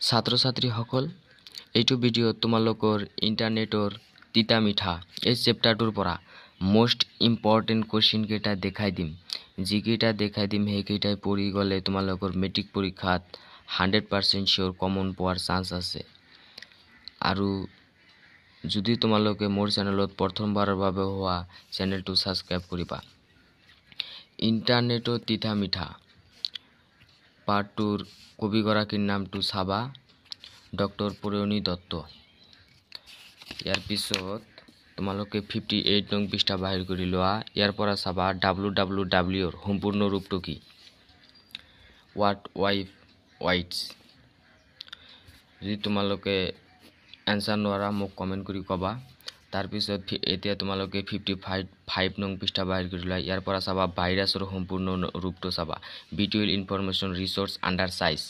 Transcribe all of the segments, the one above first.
ছাত্ৰ ছাত্ৰীসকল এইটো ভিডিঅ' তোমালোকৰ ইন্টাৰনেটৰ তিতা মিঠা এই চেপ্টাৰটোৰ পৰা মোস্ট ইম্পৰ্টেন্ট কোৱেশ্চন কেইটা দেখাই দিম যিকেইটা দেখাই দিম সেইকেইটাই পঢ়ি গলে তোমালোকৰ মেট্ৰিক পৰীক্ষাত 100% শিওৰ কমন পোৱাৰ চান্স আছে আৰু যদি তোমালোকে মোৰ চেনেলত প্ৰথমবাৰৰ বাবে হোৱা চেনেলটো সাবস্ক্ৰাইব কৰিবা ইন্টাৰনেটৰ তিতা মিঠা পাৰ্টৰ কবিগৰাকীৰ নামটো চাবা ডক্টৰ পুৰণি দত্ত ইয়াৰ পিছত তোমালোকে 58 নং পৃষ্ঠা বাহিৰ কৰি লোৱা ইয়াৰ পৰা চাবা www ৰ সম্পূৰ্ণ ৰূপটো কি what whites যদি তোমালোকে আনসাৰ নোৱাৰা মোক কমেন্ট কৰি কবা তাৰ পিছত এতিয়া তোমালোকে 55 নং পৃষ্ঠা বাহিৰ কৰি লোৱা ইয়াৰ পৰা চাবা ভাইৰাছৰ সম্পূৰ্ণ ৰূপটো চাবা visual information resource under size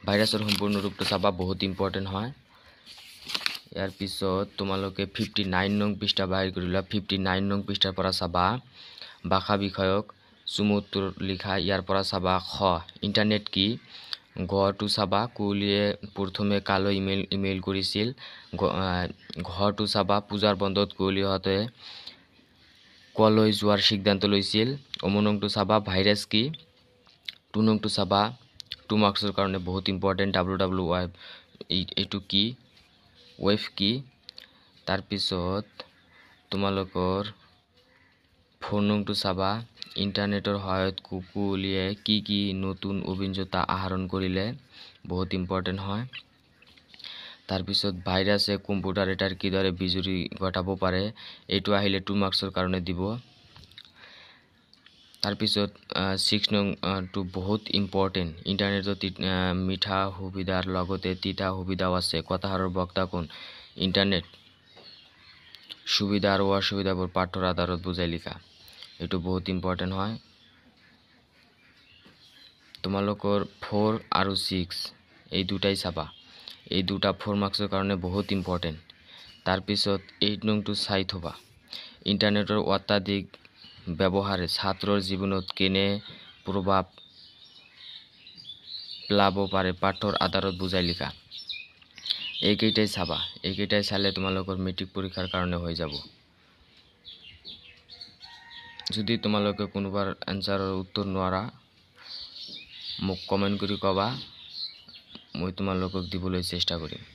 ভাইৰাছৰ সম্পূৰ্ণ ৰূপটো চাবা বহুত ইম্পৰ্টেন্ট হয় ইয়াৰ পিছত তোমালোকে 59 নং পৃষ্ঠা বাহিৰ কৰি লোৱা 59 নং পৃষ্ঠাৰ পৰা চাবা ভাষা বিষয়ক সুমুত্তৰ লিখা ইয়াৰ পৰা চাবা খ ইন্টাৰনেট কি ঘৰটো চাবা কুলিয়ে প্ৰথমে কালো ইমেইল কৰিছিল ঘৰটো চাবা পূজাৰ বন্ধত কুলিহতে কলৈ যোৱাৰ সিদ্ধান্ত লৈছিল অমনংটো চাবা ভাইৰাছ কি টুনংটো চাবা 2 মাৰ্কসৰ কাৰণে বহুত ইম্পৰ্টেন্ট www এইটো কি ওয়েভ কি তাৰ পিছত তোমালোকৰ ফোনংটো চাবা ইন্টাৰনেটৰ সহায়ত কুকুলিয়ে কি নতুন অভিজ্ঞতা আহৰণ কৰিলে বহুত ইম্পৰ্টেন্ট হয় তাৰ পিছত ভাইৰাছে কম্পিউটাৰ এটাৰ কিদৰে বিজুৰি ঘটাব পাৰে এইটো আহিলে 2 মাৰ্কসৰ কাৰণে দিব তাৰ পিছত 6 নং টু বহুত ইম্পৰ্টেন্ট ইন্টাৰনেটত মিঠা সুবিধাৰ লগতে তিতা সুবিধাও আছে কথাৰৰ বক্তা কোন ইন্টাৰনেট সুবিধা আৰু অসুবিধাবোৰ পাঠৰ আধাৰত বুজাই লিখা এটো বহুত ইম্পৰ্টেন্ট হয় তোমালোকৰ 4 আৰু 6 এই দুটাই চাবা এই দুটা 4 মাৰ্কসৰ কাৰণে বহুত ইম্পৰ্টেন্ট তাৰ পিছত 8 নং টু চাই থবা ইন্টাৰনেটৰ অত্যাধিক ব্যৱহাৰে ছাত্ৰৰ জীৱনত কেনে প্ৰভাৱ পেলাব পাৰে পাঠৰ আধাৰত বুজাই লিখা এইকেইটাই চাবা এইকেইটাই চালে তোমালোকৰ মেট্ৰিক পৰীক্ষাৰ কাৰণে হৈ যাব যদি তোমালোকে কোনোবাৰ আনসাৰৰ উত্তৰ নোৱাৰা মোক কমেন্ট কৰি কবা মই তোমালোকক দিবলৈ চেষ্টা কৰিম